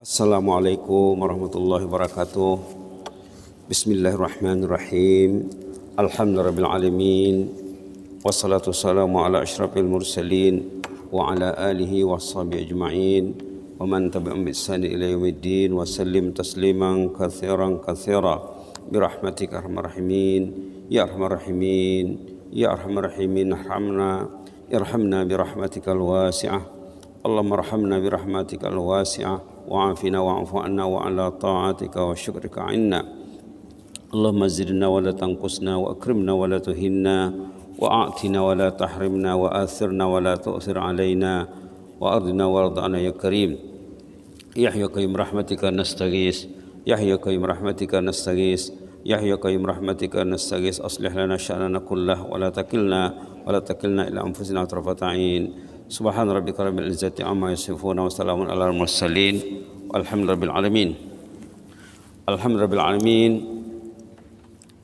Assalamualaikum warahmatullahi wabarakatuh. Bismillahirrahmanirrahim. Alhamdulillahirabbil alamin. Wassalatu wassalamu ala asyrafil mursalin wa ala alihi washabihi ajma'in wa man tabi'ahum bi ihsan ila yaumiddin wa sallim tasliman katsiran katsira bi rahmatika arhamar rahimin ya arhamar rahimin ya arhamar rahimin irhamna bi rahmatikal wasi'ah. Allahumma arhamna bi rahmatikal wasi'ah wa'afina wa'fu anna wa ala ta'atika wa syukrika inna. Allahumma zidna wa la tanqusna wa akrimna wa la tuhinna wa a'tina wa la tahrimna wa athirna wa la tu'thir alaina wa ardina wa arda'ana ya karim. Ya hayyu qayyum rahmatika nastaghis, ya hayyu qayyum rahmatika nastaghis, ya hayyu qayyum rahmatika nastaghis. Aslih lana sya'nana kullahu wa la takilna ila anfusina tarfata 'ain. Subhana rabbika rabbil izzati amma yasifun wa salamun alal mursalin walhamdulillahil alamin. Alhamdulillahil alamin.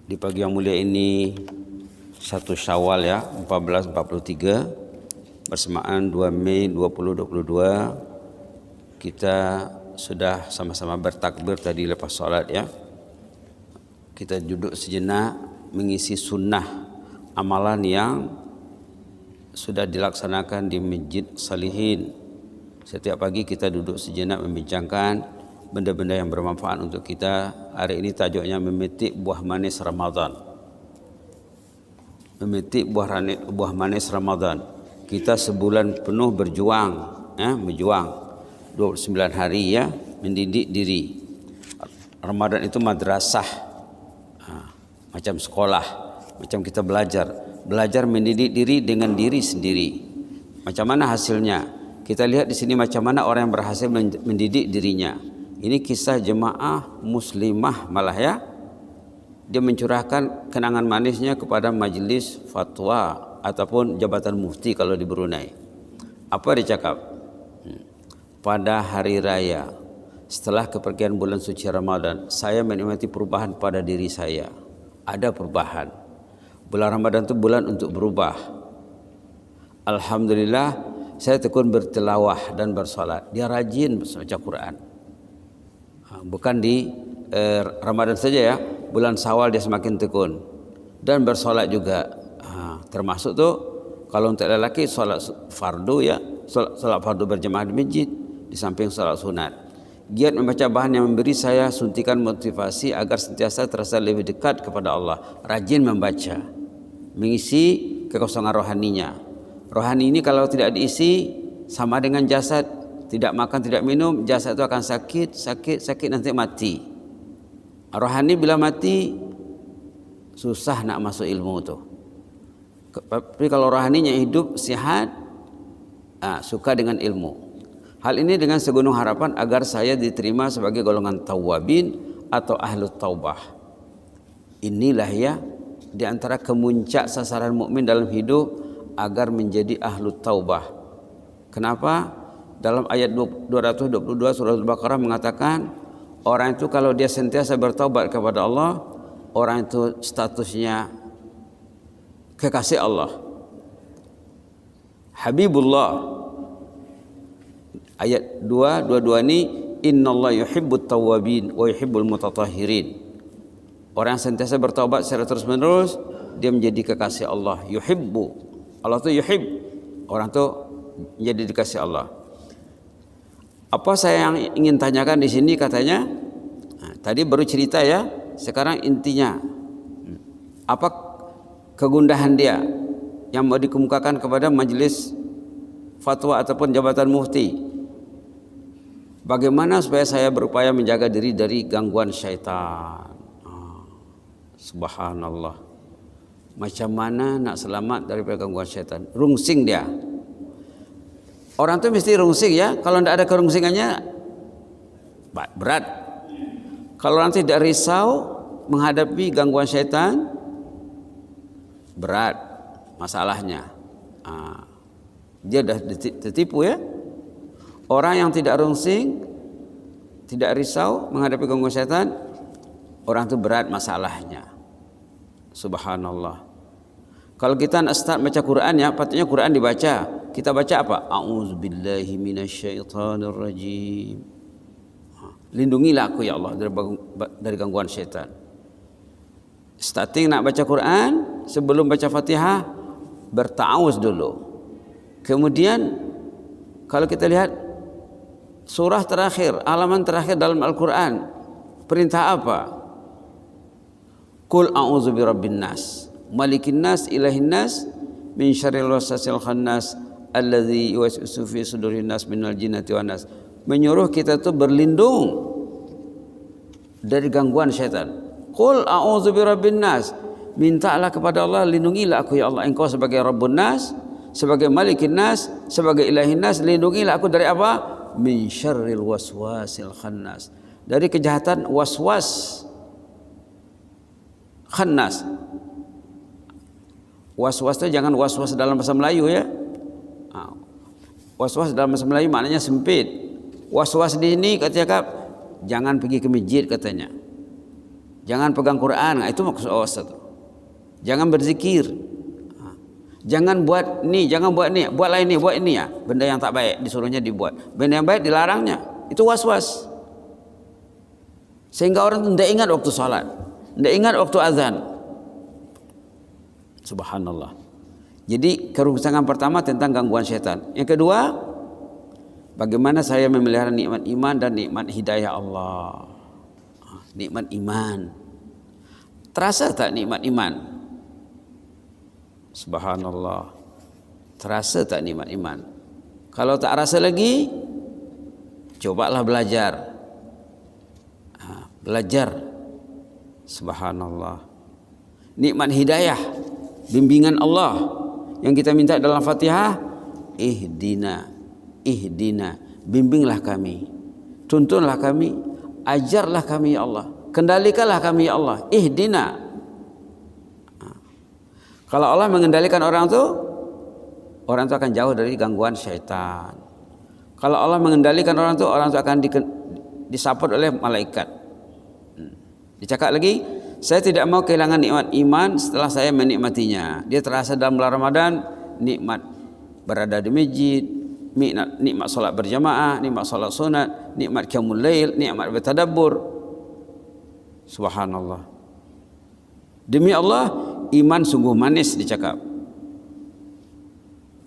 Di pagi yang mulia ini 1 Syawal ya 1443 bersamaan 2 Mei 2022 kita sudah sama-sama bertakbir tadi lepas salat ya. Kita duduk sejenak mengisi sunnah amalan yang sudah dilaksanakan di Masjid Salihin. Setiap pagi kita duduk sejenak membincangkan benda-benda yang bermanfaat untuk kita. Hari ini tajuknya memetik buah manis Ramadan. Memetik buah manis Ramadan. Kita sebulan penuh berjuang, berjuang 29 hari ya, mendidik diri. Ramadan itu madrasah, macam sekolah, macam kita belajar mendidik diri dengan diri sendiri. Macam mana hasilnya? Kita lihat di sini macam mana orang yang berhasil mendidik dirinya. Ini kisah jemaah muslimah malah ya. Dia mencurahkan kenangan manisnya kepada majelis fatwa ataupun jabatan mufti kalau di Brunei. Apa dia cakap? Pada hari raya setelah kepergian bulan suci Ramadan, saya menikmati perubahan pada diri saya. Ada perubahan. Bulan Ramadan itu bulan untuk berubah. Alhamdulillah saya tekun bertilawah dan bersolat. Dia rajin baca Quran. Bukan di Ramadan saja ya, bulan Syawal dia semakin tekun dan bersolat juga. Termasuk tuh kalau untuk lelaki solat fardu ya, solat fardu berjemaah di masjid di samping solat sunat. Giat membaca bahan yang memberi saya suntikan motivasi agar sentiasa terasa lebih dekat kepada Allah. Rajin membaca, mengisi kekosongan rohaninya. Rohani ini kalau tidak diisi sama dengan jasad, tidak makan tidak minum, jasad itu akan sakit nanti mati. Rohani bila mati susah nak masuk ilmu tuh. Tapi kalau rohaninya hidup sehat, suka dengan ilmu. Hal ini dengan segunung harapan agar saya diterima sebagai golongan tawwabin atau ahlut taubah. Inilah ya di antara kemuncak sasaran mukmin dalam hidup agar menjadi ahlut taubah. Kenapa? Dalam ayat 222 surah Al-Baqarah mengatakan orang itu kalau dia sentiasa bertaubat kepada Allah, orang itu statusnya kekasih Allah, Habibullah. Ayat 222 ini innallaha yuhibbut tawwabin wa yuhibbul mutatahhirin. Orang yang sentiasa bertaubat secara terus-menerus dia menjadi kekasih Allah. Yuhibbu. Allah itu yuhib. Orang itu menjadi dikasih Allah. Apa saya yang ingin tanyakan di sini katanya? Tadi baru cerita ya, sekarang intinya. Apa kegundahan dia yang mau dikemukakan kepada majelis fatwa ataupun jabatan mufti? Bagaimana supaya saya berupaya menjaga diri dari gangguan syaitan? Subhanallah. Macam mana nak selamat daripada gangguan syaitan? Rungsing dia. Orang tu mesti rungsing ya. Kalau tidak ada kerungsingannya berat. Kalau orang tidak risau menghadapi gangguan syaitan, berat masalahnya. Dia dah tertipu ya. Orang yang tidak rungsing, tidak risau menghadapi gangguan syaitan, orang itu berat masalahnya. Subhanallah. Kalau kita nak start baca Quran ya, patutnya Quran dibaca. Kita baca apa? A'udzubillahi minasyaitonirrajim. Lindungilah aku ya Allah dari gangguan syaitan. Starting nak baca Quran, sebelum baca Fatihah berta'awuz dulu. Kemudian kalau kita lihat surah terakhir, halaman terakhir dalam Al-Quran, perintah apa? Qul a'udzu birabbin nas, malikin nas, ilahin nas, min syarril waswasil khannas, alladzi yuwaswisu fi sudurin nas minal jinnati wan nas. Menyuruh kita tuh berlindung dari gangguan syaitan. Qul a'udzu birabbin nas, mintalah kepada Allah, lindungilah aku ya Allah, engkau sebagai Rabbun nas, sebagai Malikin nas, sebagai Ilahin nas, lindungilah aku dari apa? Min syarril waswasil khannas, dari kejahatan waswas khannas. Was-was itu jangan was-was dalam bahasa Melayu ya. Was-was dalam bahasa Melayu maknanya sempit. Was-was di sini katanya jangan pergi ke masjid katanya. Jangan pegang Quran, itu maksud was itu. Jangan berzikir. Jangan buat ni, jangan buat ni, buat lain ni, buat ini ya. Benda yang tak baik disuruhnya dibuat. Benda yang baik dilarangnya. Itu was-was. Sehingga orang tidak ingat waktu salat, tidak ingat waktu azan. Subhanallah. Jadi kerusakan pertama tentang gangguan syaitan. Yang kedua, bagaimana saya memelihara nikmat iman dan nikmat hidayah Allah. Nikmat iman. Terasa tak nikmat iman? Subhanallah. Terasa tak nikmat iman? Kalau tak rasa lagi, cobalah belajar. Belajar. Subhanallah. Nikmat hidayah, bimbingan Allah yang kita minta dalam Fatihah, ihdina, bimbinglah kami, tuntunlah kami, ajarlah kami ya Allah, kendalikanlah kami ya Allah, ihdina. Kalau Allah mengendalikan orang itu akan jauh dari gangguan syaitan. Kalau Allah mengendalikan orang itu akan disupport oleh malaikat. Dicakap lagi, saya tidak mau kehilangan nikmat iman setelah saya menikmatinya. Dia terasa dalam bulan Ramadan, nikmat berada di masjid, nikmat solat berjamaah, nikmat solat sunat, nikmat qiyamul lail, nikmat bertadabbur. Subhanallah. Demi Allah, iman sungguh manis dicakap.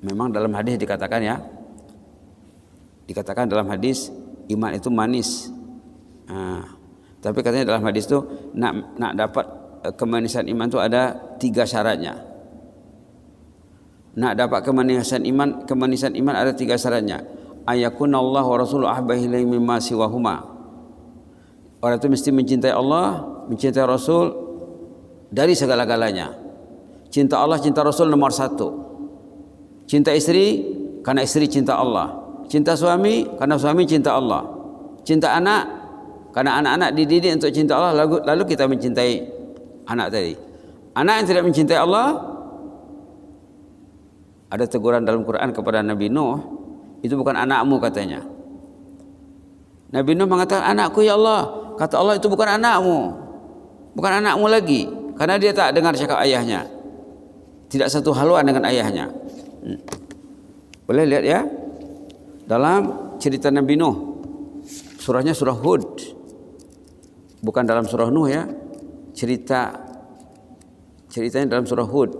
Memang dalam hadis dikatakan ya. Dikatakan dalam hadis iman itu manis. Tapi katanya dalam hadis itu nak dapat kemanisan iman itu ada 3 syaratnya. Nak dapat kemanisan iman ada 3 syaratnya. Ayakunallahu wa rasuluhu ahabba ilaihi mimma siwahuma. Orang itu mesti mencintai Allah, mencintai Rasul dari segala-galanya. Cinta Allah, cinta Rasul nomor 1. Cinta istri karena istri cinta Allah. Cinta suami karena suami cinta Allah. Cinta anak karena anak-anak dididik untuk cinta Allah, lalu kita mencintai anak tadi. Anak yang tidak mencintai Allah, ada teguran dalam Quran kepada Nabi Nuh, itu bukan anakmu katanya. Nabi Nuh mengatakan, anakku ya Allah. Kata Allah, itu bukan anakmu, bukan anakmu lagi, karena dia tak dengar cakap ayahnya, tidak satu haluan dengan ayahnya. Boleh lihat ya dalam cerita Nabi Nuh, surahnya surah Hud, bukan dalam surah Nuh ya, ceritanya dalam surah Hud.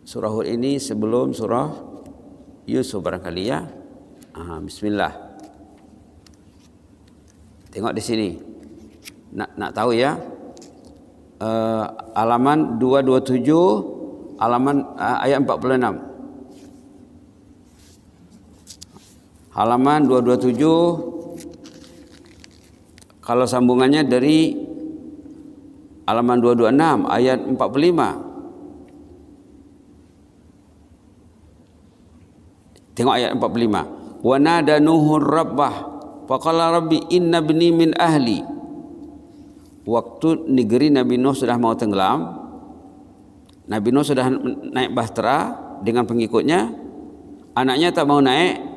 Surah Hud ini sebelum surah Yusuf barangkali ya. Bismillah. Tengok di sini. Nak tahu ya. Halaman 227, halaman ayat 46. Halaman 227, kalau sambungannya dari halaman 226 ayat 45. Tengok ayat 45. Wa nada nuhur rabbah faqala rabbi inna ibni min ahli. Waktu negeri Nabi Nuh sudah mau tenggelam, Nabi Nuh sudah naik bahtera dengan pengikutnya, anaknya tak mau naik.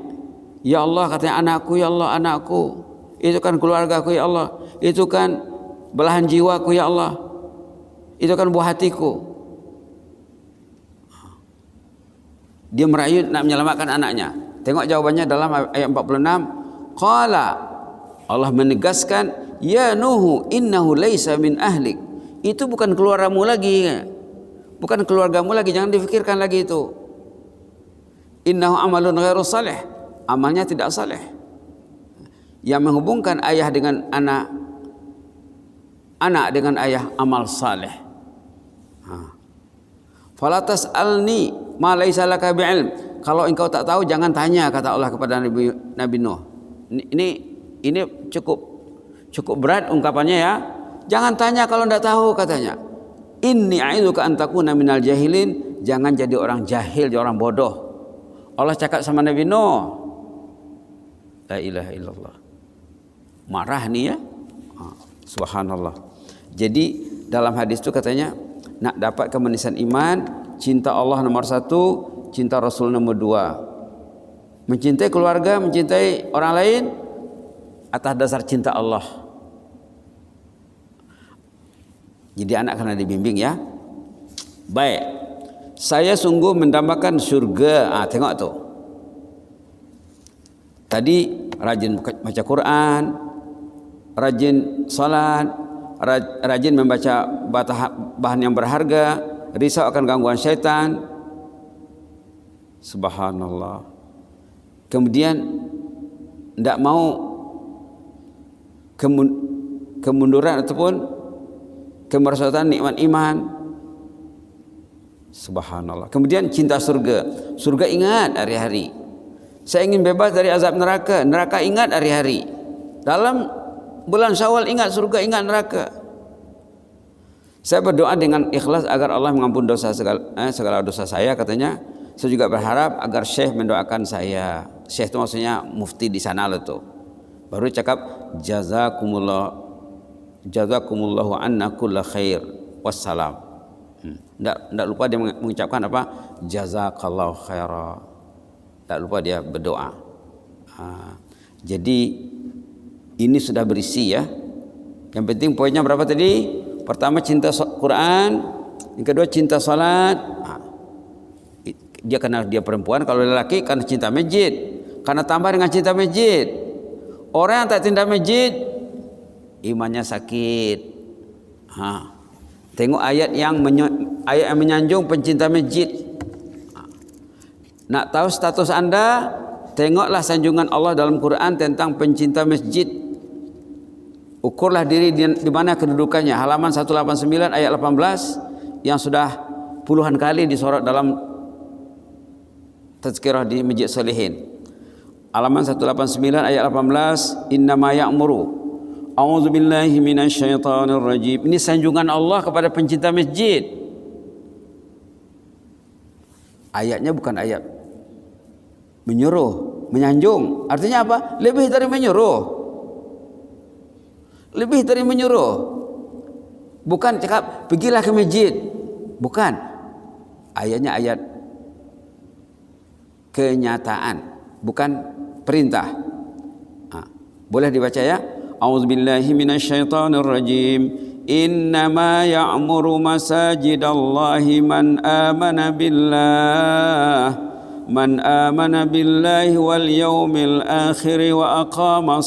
Ya Allah, katanya, anakku ya Allah, anakku, itu kan keluargaku ya Allah, itu kan belahan jiwaku ya Allah, itu kan buah hatiku. Dia merayu nak menyelamatkan anaknya. Tengok jawabannya dalam ayat 46. Qala Allah menegaskan, ya Nuh innahu laisa min ahlik. Itu bukan keluargamu lagi. Bukan keluargamu lagi, jangan difikirkan lagi itu. Innahu amalun ghairu salih. Amalnya tidak saleh. Yang menghubungkan ayah dengan anak, anak dengan ayah amal saleh. Fala tas'alni ma laisa laka bi'ilm. Kalau engkau tak tahu jangan tanya, kata Allah kepada Nabi Nuh. Ini cukup berat ungkapannya ya. Jangan tanya kalau tidak tahu, katanya. Inni a'idzuka an takuna minal jahilin. Jangan jadi orang jahil, jadi orang bodoh. Allah cakap sama Nabi Nuh. La ilaha illallah. Marah nih ya. Subhanallah. Jadi dalam hadis itu katanya, nak dapat kemanisan iman, cinta Allah nomor 1, cinta Rasul nomor 2. Mencintai keluarga, mencintai orang lain atas dasar cinta Allah. Jadi anak kena dibimbing ya. Baik. Saya sungguh mendambakan surga. Tengok tuh. Tadi rajin baca Quran, rajin salat, rajin membaca bahan yang berharga, risau akan gangguan syaitan. Subhanallah. Kemudian tidak mau kemunduran ataupun kemerosotan nikmat iman. Subhanallah. Kemudian cinta surga. Surga ingat hari-hari. Saya ingin bebas dari azab neraka. Neraka ingat hari-hari. Dalam bulan Syawal ingat surga, ingat neraka. Saya berdoa dengan ikhlas agar Allah mengampuni dosa segala dosa saya, katanya. Saya juga berharap agar Syekh mendoakan saya. Syekh itu maksudnya mufti di sana lah tuh. Baru cakap jazakumullahu anna kulla khair wassalam. Tidak lupa dia mengucapkan apa? Jazakallahu khaira. Tak lupa dia berdoa. Jadi ini sudah berisi ya. Yang penting poinnya berapa tadi? Pertama cinta Quran, yang kedua cinta salat. Dia karena dia perempuan, kalau lelaki karena cinta masjid. Karena tambah dengan cinta masjid. Orang yang tak cinta masjid imannya sakit. Tengok ayat yang menyanjung pencinta masjid. Nak tahu status anda, tengoklah sanjungan Allah dalam Quran tentang pencinta masjid. Ukurlah diri di mana kedudukannya. Halaman 189 ayat 18 yang sudah puluhan kali disorot dalam tazkirah di Masjid Salihin. Halaman 189 ayat 18, innama ya'muru a'udzubillahi minasyaitonirrajim. Ini sanjungan Allah kepada pencinta masjid. Ayatnya bukan ayat menyuruh, menyanjung. Artinya apa? Lebih dari menyuruh. Lebih dari menyuruh. Bukan cakap pergilah ke masjid. Bukan. Ayatnya ayat kenyataan, bukan perintah. Boleh dibaca ya? A'udzubillahi minasyaitonirrajim. Innama ya'muru masajidallahi man amana billahi wal yawmil akhir wa aqama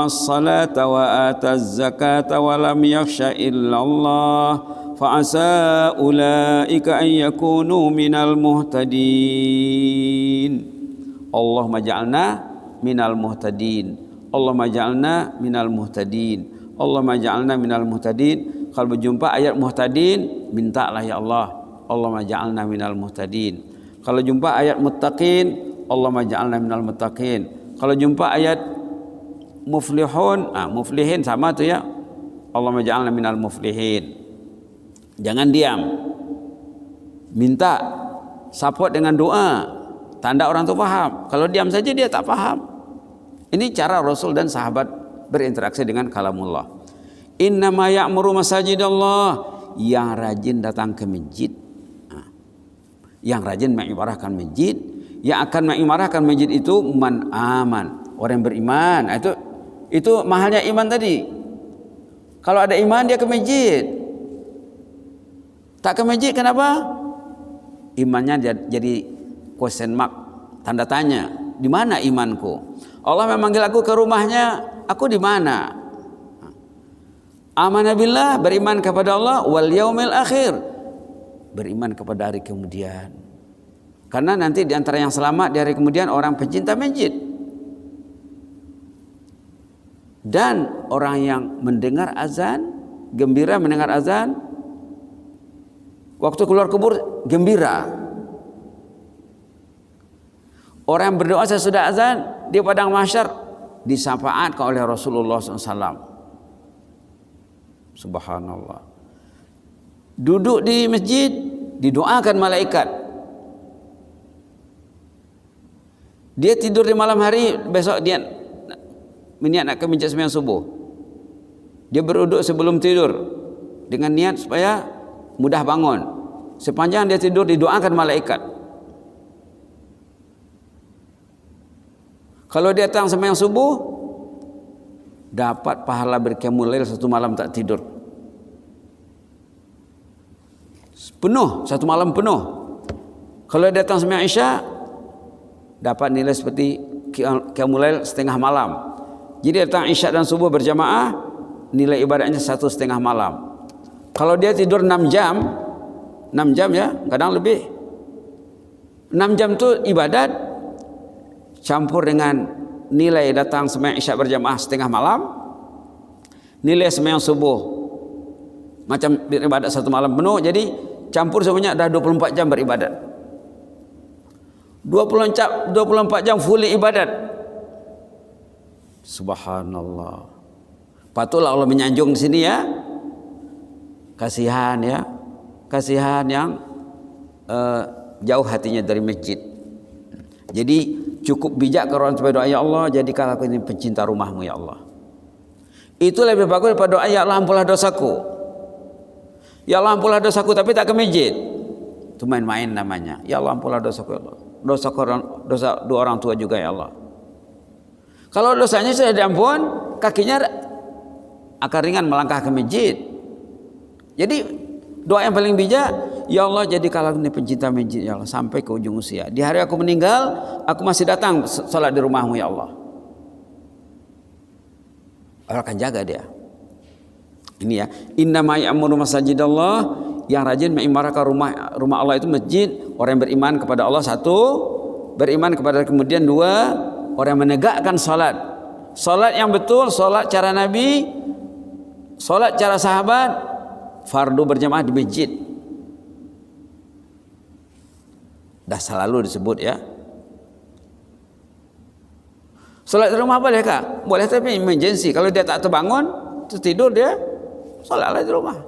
as-salata wa ata az-zakata wa lam yakhsha illa Allah fa'asa ulaika an yakunu minal muhtadin. Allahumma ja'alna minal muhtadin. Allahumma ja'alna minal muhtadin. Allahumma ja'alna minal muhtadin. Kalau berjumpa ayat muhtadin, mintalah ya Allah, Allahumma ja'alna minal muhtadin. Kalau jumpa ayat muttaqin, Allahumma ja'alna minal muttaqin. Kalau jumpa ayat muflihun, muflihin sama tu ya, Allahumma ja'alna minal muflihin. Jangan diam, minta support dengan doa, tanda orang tu faham. Kalau diam saja dia tak faham. Ini cara Rasul dan sahabat berinteraksi dengan kalamullah. Innama ya'muru masajidallah, yang rajin datang ke masjid, yang rajin mengimarahkan masjid, yang akan mengimarahkan masjid itu man aman, orang yang beriman. Itu mahalnya iman tadi. Kalau ada iman dia ke masjid. Tak ke masjid kenapa? Imannya jadi question mark, tanda tanya. Di mana imanku? Allah memanggil aku ke rumahnya, aku di mana? Amanah billah, beriman kepada Allah, wal yaumil akhir, beriman kepada hari kemudian. Karena nanti di antara yang selamat di hari kemudian orang pencinta masjid dan orang yang mendengar azan, gembira mendengar azan, waktu keluar kubur gembira. Orang yang berdoa sesudah azan di padang mahsyar disyafaatkan oleh Rasulullah SAW. Subhanallah. Duduk di masjid didoakan malaikat. Dia tidur di malam hari, besok dia niat nak ke masjid sembahyang subuh. Dia beruduk sebelum tidur dengan niat supaya mudah bangun. Sepanjang dia tidur didoakan malaikat. Kalau dia datang sembahyang subuh, dapat pahala berqiyamul lail satu malam tak tidur. Penuh, satu malam penuh. Kalau dia datang sembahyang isya, dapat nilai seperti qiyamul lail setengah malam. Jadi datang isya dan subuh berjamaah, nilai ibadahnya 1,5 malam. Kalau dia tidur 6 jam, 6 jam ya, kadang lebih. 6 jam tu ibadat campur dengan nilai datang sembahyang isya berjamaah setengah malam, nilai sembahyang subuh macam beribadat satu malam penuh, jadi campur semuanya dah 24 jam beribadat. 24 jam fully ibadat. Subhanallah. Patutlah Allah menyanjung di sini ya. Kasihan ya. Kasihan yang jauh hatinya dari masjid. Jadi cukup bijak kalau orang berdoa, ya Allah jadikan aku ini pencinta rumahmu ya Allah. Itu lebih bagus daripada doa, ya Allah ampunlah dosaku. Ya Allah ampunlah dosaku tapi tak ke masjid. Itu main-main namanya. Ya Allah ampunlah dosaku ya Allah. Dosa dua orang tua juga ya Allah. Kalau dosanya sudah diampun, kakinya akan ringan melangkah ke masjid. Jadi doa yang paling bijak, ya Allah jadikanlah aku ini pencinta masjid ya Allah sampai ke ujung usia. Di hari aku meninggal, aku masih datang salat di rumahmu ya Allah. Allah akan jaga dia. Ini ya, innama ya'muru masajidallah, yang rajin mengimarkan rumah Allah itu masjid, orang yang beriman kepada Allah satu, beriman kepada kemudian dua, orang yang menegakkan salat. Salat yang betul, salat cara Nabi, salat cara sahabat, fardu berjamaah di masjid. Dah selalu disebut ya. Salat di rumah boleh kah? Boleh tapi emergency. Kalau dia tak terbangun, tertidur dia, salatlah di rumah.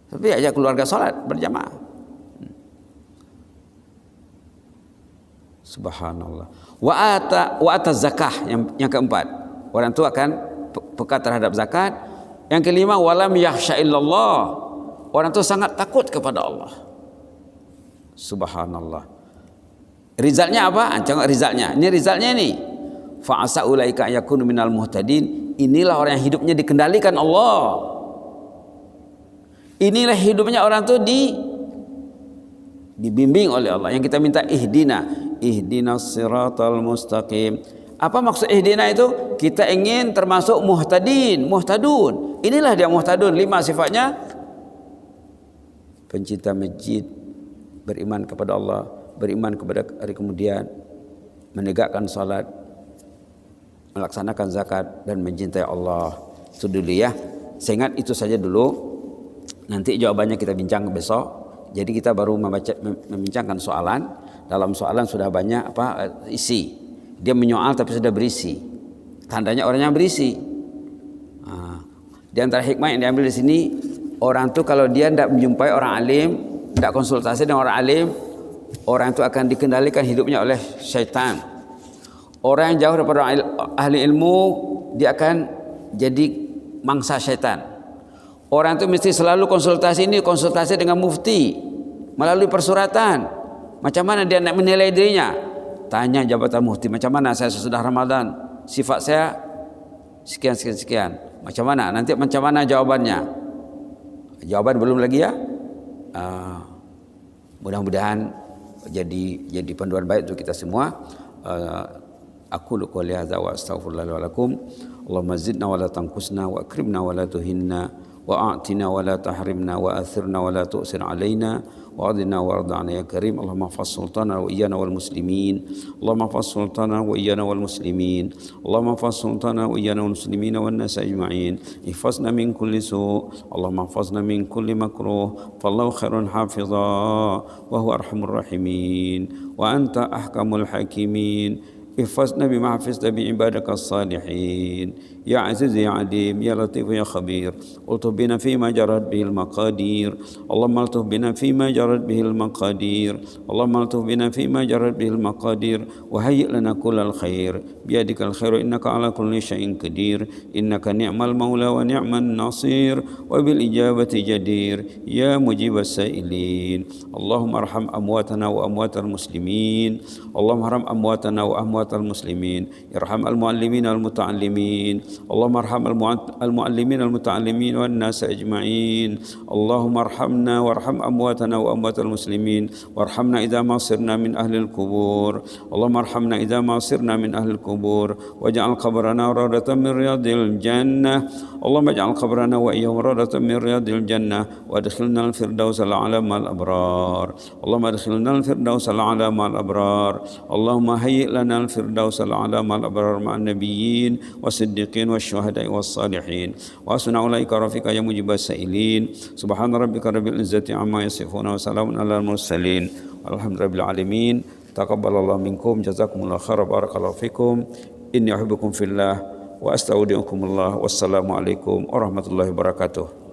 Tapi ajak keluarga salat berjamaah. Subhanallah. Wa ata zakah yang keempat. Orang itu akan peka terhadap zakat. Yang kelima, walam yakhsha illallah. Orang itu sangat takut kepada Allah. Subhanallah. Rizalnya apa? Tengok rizalnya. Ini rizalnya nih. Fa asa ulaika yakunu minal muhtadin. Inilah orang yang hidupnya dikendalikan Allah. Inilah hidupnya orang itu dibimbing oleh Allah. Yang kita minta ihdinas siratal mustaqim. Apa maksud ihdina itu? Kita ingin termasuk muhtadun. Inilah dia muhtadun. 5 sifatnya. Pencinta masjid, beriman kepada Allah, beriman kepada hari kemudian, menegakkan salat, melaksanakan zakat dan mencintai Allah. Itu dulu ya. Saya ingat itu saja dulu. Nanti jawabannya kita bincang besok. Jadi kita baru membincangkan soalan. Dalam soalan sudah banyak isi. Dia menyoal tapi sudah berisi. Tandanya orangnya berisi. Di antara hikmah yang diambil di sini, orang itu kalau dia tidak menjumpai orang alim, tidak konsultasi dengan orang alim, orang itu akan dikendalikan hidupnya oleh syaitan. Orang yang jauh daripada ahli ilmu, dia akan jadi mangsa syaitan. Orang itu mesti selalu konsultasi dengan mufti melalui persuratan. Macam mana dia nak menilai dirinya? Tanya jabatan mufti, macam mana saya sesudah Ramadan? Sifat saya sekian. Macam mana? Nanti macam mana jawabannya? Jawaban belum lagi ya. Mudah-mudahan jadi panduan baik untuk kita semua. Aqulu qouli hadza wa astaghfirullah li wa lakum. Allahumma zidna wa la tanqusna wa akrimna wa la tuhinna wa a'tina wa la tahrimna wa athirna wa la tu'sir alaina wa adina wa arda'na ya karim. Allahumma hafaz sultana wa iyyana wal muslimin. Allahumma hafaz sultana wa iyyana wal muslimin. Allahumma hafaz sultana wa iyyana wal muslimin wan nas ajma'in. Ihfazna min kulli su'. Allahumma hafazna min kulli makruh. Fallahu khairun hafiza wa huwa arhamur rahimin wa anta ahkamul hakimin. احفظنا بما حفظت بعبادك الصالحين يا عزيز يا عليم يا لطيف يا خبير. الطف بنا فيما جرت به المقادير. اللهم الطف بنا فيما جرت به المقادير. اللهم الطف بنا فيما جرت به المقادير وهيئ لنا كل الخير بيدك الخير إنك على كل شيء قدير. إنك نعم المولى ونعم النصير وبالإجابة جدير يا مجيب السائلين. اللهم ارحم أمواتنا وأموات المسلمين. اللهم ارحم أمواتنا وأموات المسلمين. ارحم المعلمين والمتعلمين. اللهم ارحم المعلمين والمتعلمين والناس أجمعين. اللهم ارحمنا وارحم أمواتنا وأموات المسلمين وارحمنا إذا ما صرنا من أهل القبور. اللهم ارحمنا إذا ما صرنا من أهل القبور واجعل قبرنا روضة من رياض الجنة. اللهم اجعل قبرنا وإياهم روضة من رياض الجنة وادخلنا الفردوس الأعلى مع الأبرار. اللهم ادخلنا الفردوس الأعلى مع الأبرار. اللهم هيئ لنا الفردوس الأعلى مع الأبرار مع النبيين والصديقين والشهداء والصالحين وحسن أولئك رفيقا يا مجيب السائلين. سبحان ربك رب العزة عما يصفون وسلام على المرسلين والحمد لله رب العالمين. تقبل الله منكم جزاكم الله خيرا بارك الله فيكم. إني أحبكم في الله وأستودعكم الله والسلام عليكم ورحمة الله وبركاته.